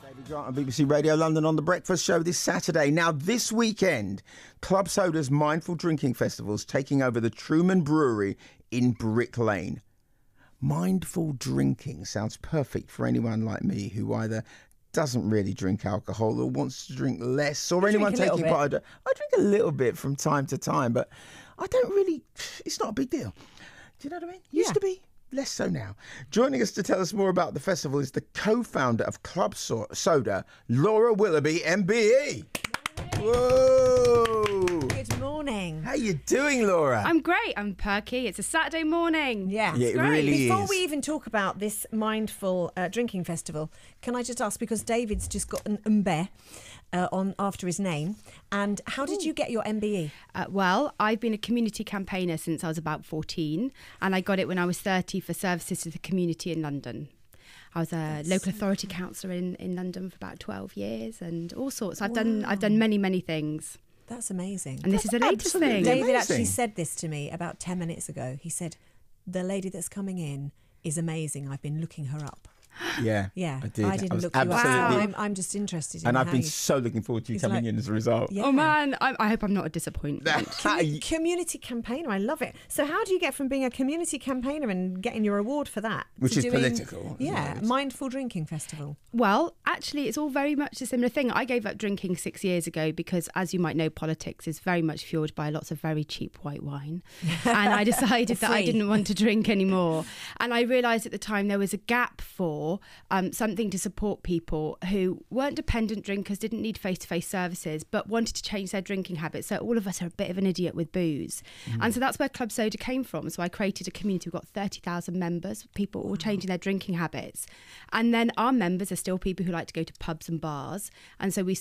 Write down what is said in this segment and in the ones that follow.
David Grant on BBC Radio London on The Breakfast Show this Saturday. Now, this weekend, Club Soda's Mindful Drinking Festival's taking over the Truman Brewery in Brick Lane. Mindful drinking sounds perfect for anyone like me who either doesn't really drink alcohol or wants to drink less, or anyone taking part. I drink a little bit from time to time, but I don't really, it's not a big deal. Do you know what I mean? Used to be. Less so now. Joining us to tell us more about the festival is the co-founder of Club Soda, Laura Willoughby, MBE. Whoa! Good morning. How you doing, Laura? I'm great. I'm perky. It's a Saturday morning. Yeah, it really is. Before we even talk about this mindful drinking festival, can I just ask, because David's just got an MBE on after his name, and how did you get your MBE? Well, I've been a community campaigner since I was about 14, and I got it when I was 30 for services to the community in London. I was a local authority councillor in London for about 12 years and all sorts. I've done many things. That's amazing. And this is the latest thing. David actually said this to me about 10 minutes ago. He said, the lady that's coming in is amazing. I've been looking her up. Yeah, I did. I didn't look you up. Wow. I'm just interested in and I've how been you... so looking forward to you coming in as a result. Yeah. Oh man, I hope I'm not a disappointment. Community campaigner, I love it. So how do you get from being a community campaigner and getting your award for that? Which is political. Yeah, Mindful Drinking Festival. Well, actually, it's all very much a similar thing. I gave up drinking 6 years ago because, as you might know, politics is very much fuelled by lots of very cheap white wine. And I decided that I didn't want to drink anymore. And I realised at the time there was a gap for something to support people who weren't dependent drinkers, didn't need face-to-face services, but wanted to change their drinking habits. So all of us are a bit of an idiot with booze. And so that's where Club Soda came from. So I created a community. We've got 30,000 members, people all changing their drinking habits. And then our members are still people who like to go to pubs and bars. And so we're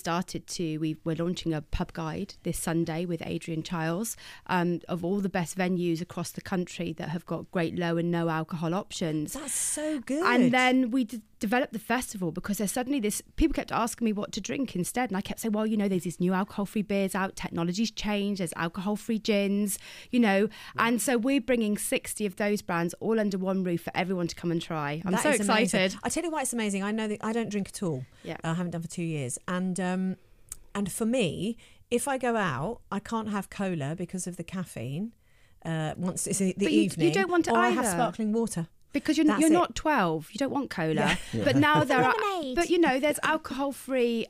launching a pub guide this Sunday with Adrian Chiles of all the best venues across the country that have got great low and no alcohol options. That's so good. And then we developed the festival because there's suddenly people kept asking me what to drink instead, and I kept saying, well, there's these new alcohol-free beers out, technology's changed, there's alcohol-free gins, and so we're bringing 60 of those brands all under one roof for everyone to come and try. I'm so excited. Amazing. I tell you why it's amazing. I know that I don't drink at all. Yeah. I haven't done for 2 years, and for me, if I go out, I can't have cola because of the caffeine. Once it's the evening, you don't want to or either. I have sparkling water. Because you're not 12, you don't want cola. Yeah. But now there are, there's alcohol-free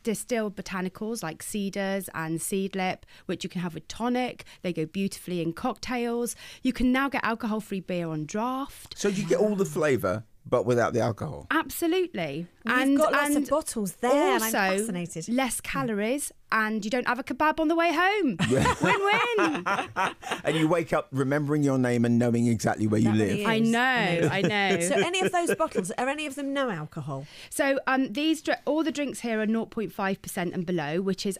distilled botanicals like cedars and seedlip, which you can have with tonic. They go beautifully in cocktails. You can now get alcohol-free beer on draft. So you get all the flavour, but without the alcohol. Absolutely. You've got lots of bottles there, also, and I'm fascinated. Less calories, and you don't have a kebab on the way home. Win-win. And you wake up remembering your name and knowing exactly where you live. Really I know. So any of those bottles, are any of them no alcohol? So all the drinks here are 0.5% and below, which is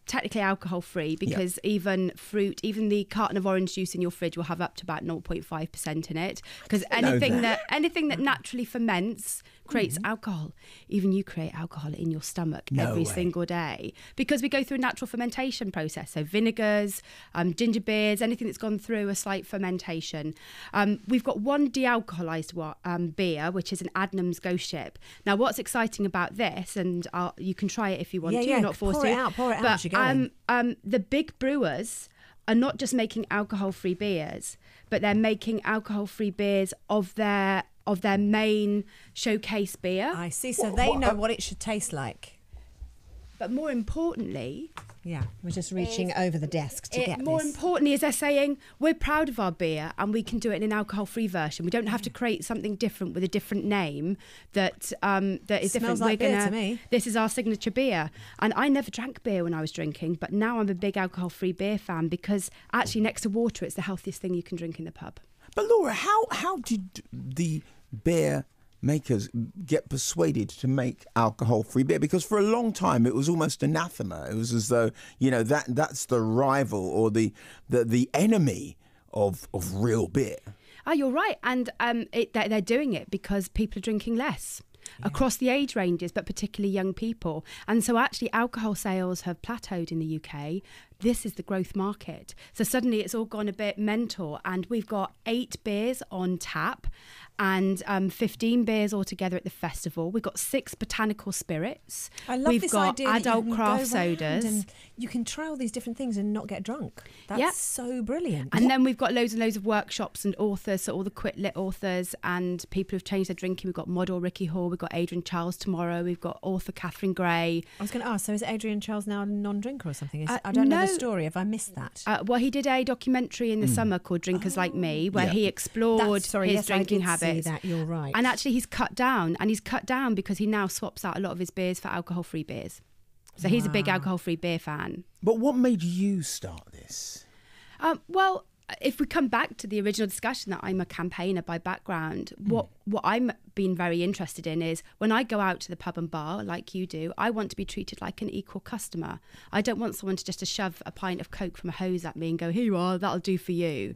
technically alcohol free because even fruit, even the carton of orange juice in your fridge will have up to about 0.5% in it. Because anything that naturally ferments creates alcohol. Even you create alcohol in your stomach every single day because we go through a natural fermentation process. So vinegars, ginger beers, anything that's gone through a slight fermentation. We've got one de-alcoholized beer, which is an Adnams Ghost Ship. Now, what's exciting about this, and you can try it if you want to, you're not forced to. Pour it out as you go. The big brewers are not just making alcohol-free beers, but they're making alcohol-free beers of their main showcase beer. I see. So they know what it should taste like. But more importantly... Yeah, we're just reaching over the desk to get this. More importantly, is they're saying, we're proud of our beer and we can do it in an alcohol-free version. We don't have to create something different with a different name that is different. Smells like beer to me. This is our signature beer. And I never drank beer when I was drinking, but now I'm a big alcohol-free beer fan because actually next to water, it's the healthiest thing you can drink in the pub. But Laura, how did the beer makers get persuaded to make alcohol-free beer? Because for a long time it was almost anathema. It was as though that's the rival or the enemy of real beer. Oh, you're right, and they're doing it because people are drinking less. Across the age ranges, but particularly young people. And so actually alcohol sales have plateaued in the UK. this is the growth market. So suddenly it's all gone a bit mental, and we've got 8 beers on tap and 15 beers altogether at the festival. We've got 6 botanical spirits. I love We've this got idea that adult you can craft go round sodas. and you can try all these different things and not get drunk. That's so brilliant. And then we've got loads and loads of workshops and authors, so all the quit lit authors and people who've changed their drinking. We've got model Ricky Hall, we've got Adrian Charles tomorrow, we've got author Catherine Gray. I was going to ask, so is Adrian Charles now a non-drinker or something? I don't know the story. Have I missed that? Well, he did a documentary in the summer called Drinkers Like Me, where he explored his drinking habits. That, you're right. And actually he's cut down because he now swaps out a lot of his beers for alcohol-free beers. So he's a big alcohol-free beer fan. But what made you start this? Well, if we come back to the original discussion that I'm a campaigner by background, what I'm been very interested in is when I go out to the pub and bar like you do, I want to be treated like an equal customer. I don't want someone to just shove a pint of Coke from a hose at me and go, here you are, that'll do for you.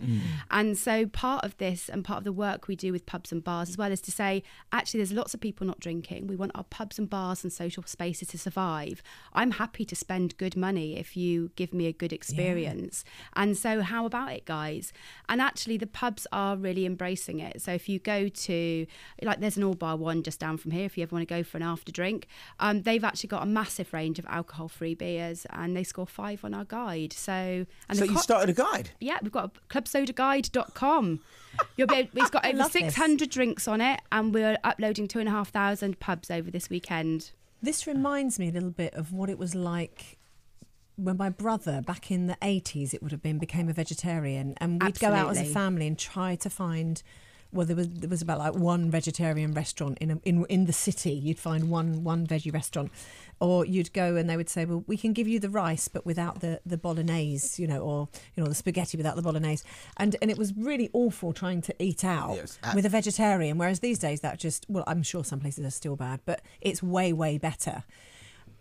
And so part of this and part of the work we do with pubs and bars as well is to say, actually, there's lots of people not drinking. We want our pubs and bars and social spaces to survive. I'm happy to spend good money if you give me a good experience. And so how about it, guys? And actually, the pubs are really embracing it. So if you go to, like, there's an All Bar One just down from here if you ever want to go for an after drink. They've actually got a massive range of alcohol-free beers and they score 5 on our guide. So you started a guide? Yeah, we've got clubsodaguide.com. It's got over 600 drinks on it, and we're uploading 2,500 pubs over this weekend. This reminds me a little bit of what it was like when my brother, back in the 80s, it would have been, became a vegetarian, and we'd go out as a family and try to find. Well, there was about like one vegetarian restaurant in the city. You'd find one veggie restaurant, or you'd go and they would say, "Well, we can give you the rice, but without the bolognese, or the spaghetti without the bolognese." And it was really awful trying to eat out with a vegetarian. Whereas these days, I'm sure some places are still bad, but it's way, way better.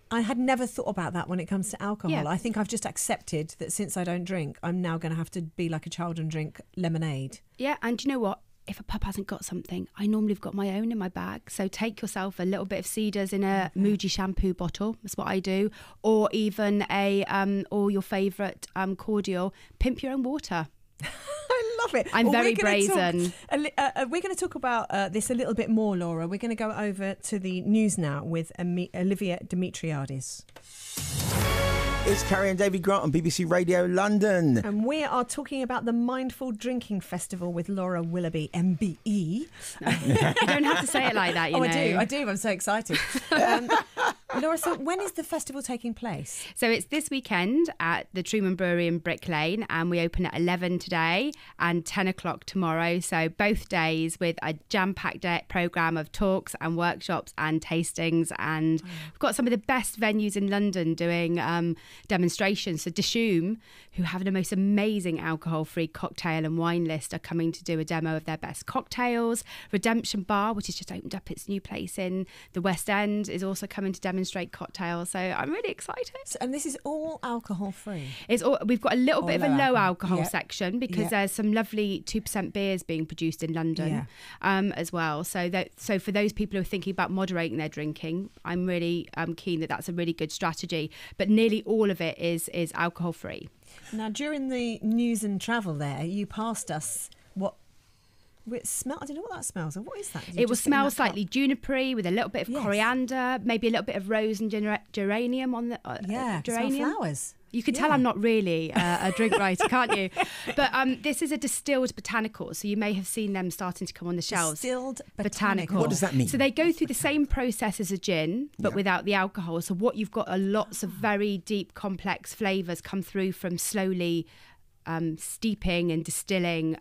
I had never thought about that when it comes to alcohol. Yeah. I think I've just accepted that since I don't drink, I'm now going to have to be like a child and drink lemonade. Yeah, and you know what? If a pub hasn't got something, I normally have got my own in my bag. So take yourself a little bit of Cedars in a Muji shampoo bottle. That's what I do. Or even or your favourite cordial. Pimp your own water. I love it. I'm very brazen. We're going to talk about this a little bit more, Laura. We're going to go over to the news now with Olivia Dimitriadis. It's Carrie and David Grant on BBC Radio London. And we are talking about the Mindful Drinking Festival with Laura Willoughby, MBE. You don't have to say it like that, you know. I do. I'm so excited. Laura, so when is the festival taking place? So it's this weekend at the Truman Brewery in Brick Lane, and we open at 11 today and 10 o'clock tomorrow. So both days with a jam-packed programme of talks and workshops and tastings. And we've got some of the best venues in London doing demonstrations. So Dishoom, who have the most amazing alcohol-free cocktail and wine list, are coming to do a demo of their best cocktails. Redemption Bar, which has just opened up its new place in the West End, is also coming to demonstrate cocktails. So I'm really excited. And this is all alcohol-free? We've got a little bit of a low alcohol section because there's some lovely 2% beers being produced in London as well. So for those people who are thinking about moderating their drinking, I'm really keen that that's a really good strategy. But nearly all of it is alcohol free. Now, during the news and travel there, you passed us what it smell. I don't know what that smells. What is that? It will smell slightly junipery with a little bit of coriander, maybe a little bit of rose and geranium on the geranium. Flowers. You can tell I'm not really a drink writer, can't you? But this is a distilled botanical, so you may have seen them starting to come on the shelves. Distilled botanical. What does that mean? So they go through the same process as a gin, but without the alcohol. So what you've got are lots of very deep, complex flavours come through from slowly steeping and distilling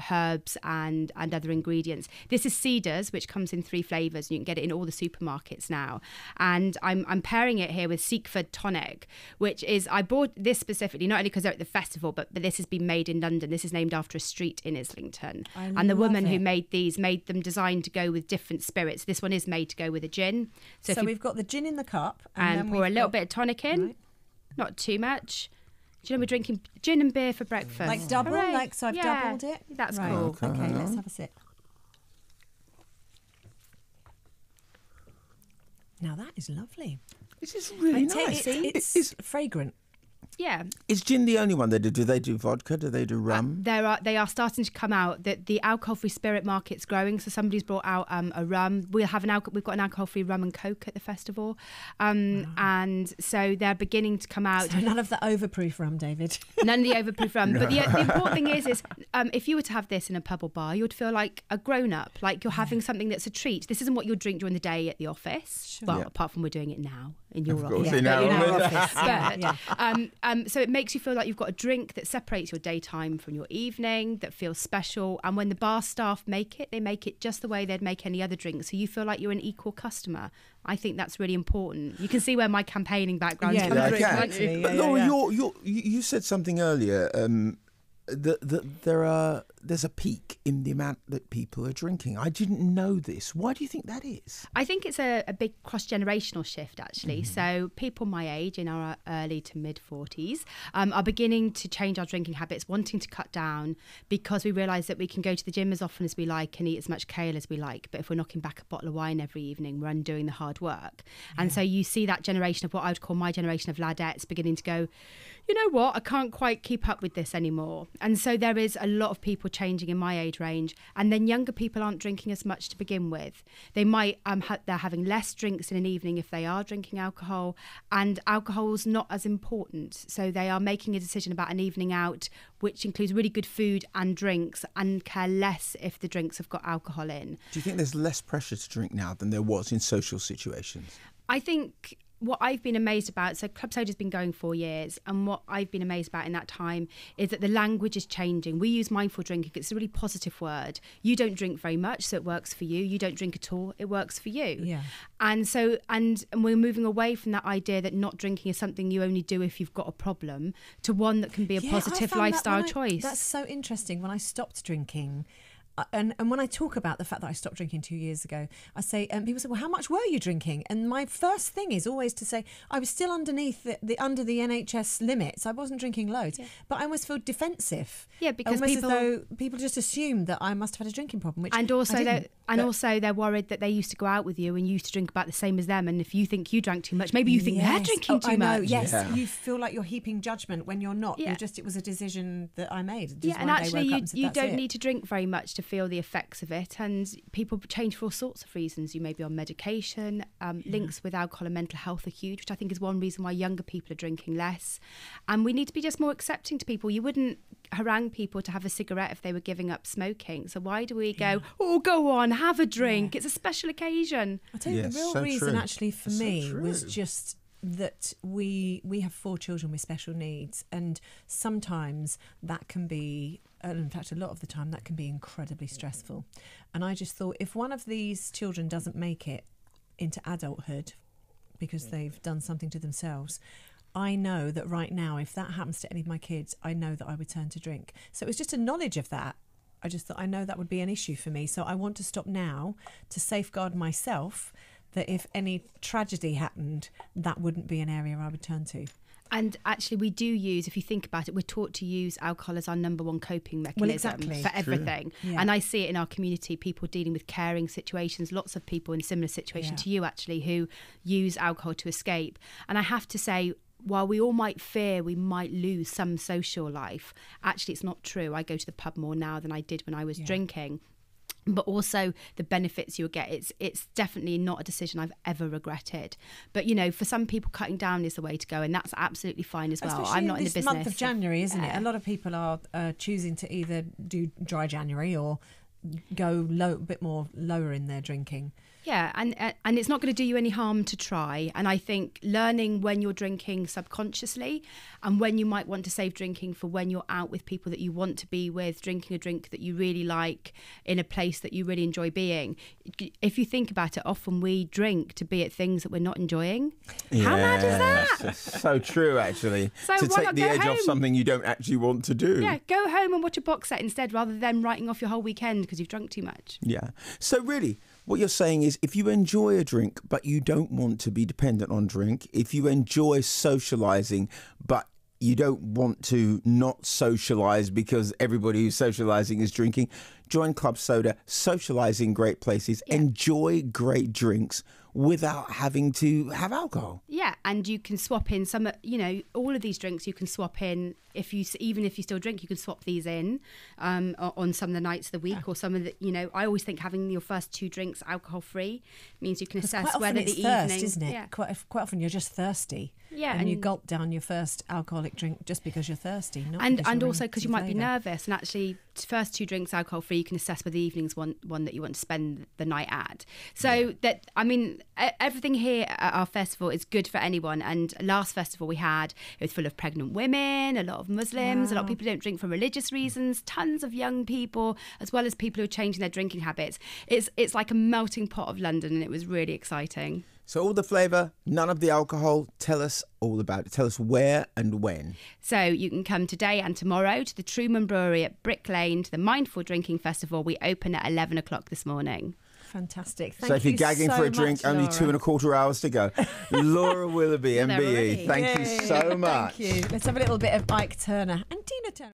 herbs and other ingredients. This is Cedars, which comes in 3 flavours, and you can get it in all the supermarkets now. And I'm pairing it here with Seekford Tonic, which is, I bought this specifically not only because they're at the festival, but this has been made in London. This is named after a street in Islington. And the woman who made these made them designed to go with different spirits. This one is made to go with a gin. So we've got the gin in the cup. And pour a little bit of tonic in, not too much. Do you know we're drinking gin and beer for breakfast? Like double? Hooray. So I've doubled it? That's cool. Okay, let's have a sip. Now that is lovely. This is really nice. It's fragrant. Yeah. Is gin the only one they do? Do they do vodka? Do they do rum? They are starting to come out. That the alcohol-free spirit market's growing. So somebody's brought out a rum. We've got an alcohol-free rum and coke at the festival, and so they're beginning to come out. So none of the overproof rum, David. None of the overproof rum. But the important thing is if you were to have this in a pub or bar, you would feel like a grown-up, like you're having something that's a treat. This isn't what you'll drink during the day at the office. Sure. Well, apart from we're doing it now in your office. In our office. So it makes you feel like you've got a drink that separates your daytime from your evening, that feels special. And when the bar staff make it, they make it just the way they'd make any other drink. So you feel like you're an equal customer. I think that's really important. You can see where my campaigning background is coming from. Exactly. But Laura, you said something earlier. That there's a peak in the amount that people are drinking. I didn't know this. Why do you think that is? I think it's a big cross-generational shift, actually. So people my age, in our early to mid-40s, are beginning to change our drinking habits, wanting to cut down because we realise that we can go to the gym as often as we like and eat as much kale as we like. But if we're knocking back a bottle of wine every evening, we're undoing the hard work. And so you see that generation of what I would call my generation of ladettes beginning to go, you know what, I can't quite keep up with this anymore. And so there is a lot of people changing in my age range. And then younger people aren't drinking as much to begin with. They might, they're having less drinks in an evening if they are drinking alcohol. And alcohol's not as important. So they are making a decision about an evening out, which includes really good food and drinks, and care less if the drinks have got alcohol in. Do you think there's less pressure to drink now than there was in social situations? I think what I've been amazed about, so Club Soda's been going 4 years, and what I've been amazed about in that time is that the language is changing. We use mindful drinking. It's a really positive word. You don't drink very much, so it works for you. You don't drink at all, it works for you. Yeah. And so, and we're moving away from that idea that not drinking is something you only do if you've got a problem, to one that can be a positive lifestyle choice. That's so interesting. When I stopped drinking, and when I talk about the fact that I stopped drinking 2 years ago, I say, people say, well, how much were you drinking? And my first thing is always to say, I was still underneath under the NHS limits. I wasn't drinking loads, but I always feel defensive. Yeah, because people just assume that I must have had a drinking problem, which also they're worried that they used to go out with you and you used to drink about the same as them. And if you think you drank too much, maybe you think they're drinking too much. Yes, you feel like you're heaping judgment when you're not. Yeah. It was a decision that I made. And actually you don't need to drink very much to feel the effects of it, and people change for all sorts of reasons. You may be on medication. Links with alcohol and mental health are huge, which I think is one reason why younger people are drinking less. And we need to be just more accepting to people. You wouldn't harangue people to have a cigarette if they were giving up smoking. So why do we go, oh, go on, have a drink. It's a special occasion. I tell you, the real reason actually for me was just that we have 4 children with special needs, and sometimes that can be, in fact a lot of the time, that can be incredibly stressful. And I just thought, if one of these children doesn't make it into adulthood because they've done something to themselves, I know that right now, if that happens to any of my kids, I know that I would turn to drink. So it was just a knowledge of that. I just thought, I know that would be an issue for me, so I want to stop now to safeguard myself, that if any tragedy happened, that wouldn't be an area I would turn to. And actually, we do use, if you think about it, we're taught to use alcohol as our number one coping mechanism for everything. Yeah. And I see it in our community, people dealing with caring situations, lots of people in a similar situation to you, actually, who use alcohol to escape. And I have to say, while we all might fear we might lose some social life, actually it's not true. I go to the pub more now than I did when I was drinking. But also the benefits you'll get. It's definitely not a decision I've ever regretted. But, you know, for some people, cutting down is the way to go, and that's absolutely fine as well. Especially I'm not in the business. Month of January, isn't it? A lot of people are choosing to either do dry January or go a bit more lower in their drinking. Yeah, and it's not going to do you any harm to try. And I think learning when you're drinking subconsciously and when you might want to save drinking for when you're out with people that you want to be with, drinking a drink that you really like in a place that you really enjoy being. If you think about it, often we drink to be at things that we're not enjoying. Yeah, how mad is that? That's so true, actually. So to take the edge off something you don't actually want to do. Yeah, go home and watch a box set instead, rather than writing off your whole weekend because you've drunk too much. Yeah. So really, what you're saying is, if you enjoy a drink but you don't want to be dependent on drink, if you enjoy socialising but you don't want to not socialise because everybody who's socialising is drinking, join Club Soda, socialise in great places, enjoy great drinks without having to have alcohol. Yeah, and you can swap in some, all of these drinks you can swap in. Even if you still drink, you can swap these in on some of the nights of the week, or some of the, I always think having your first 2 drinks alcohol-free means you can assess whether the thirst, evening... isn't it? Yeah. Quite often you're just thirsty. Yeah, and you gulp down your first alcoholic drink just because you're thirsty. And also because you might be nervous, and actually first 2 drinks alcohol-free, you can assess whether the evening's one that you want to spend the night at. So everything here at our festival is good for anyone. And last festival we had, it was full of pregnant women, a lot of Muslims, a lot of people who don't drink for religious reasons, tons of young people, as well as people who are changing their drinking habits. It's like a melting pot of London, and it was really exciting. So all the flavour, none of the alcohol. Tell us all about it. Tell us where and when. So you can come today and tomorrow to the Truman Brewery at Brick Lane to the Mindful Drinking Festival. We open at 11 o'clock this morning. Fantastic. So if you're gagging for a drink, only 2.25 hours to go. Laura Willoughby, MBE, thank you so much. Thank you. Let's have a little bit of Ike Turner and Tina Turner.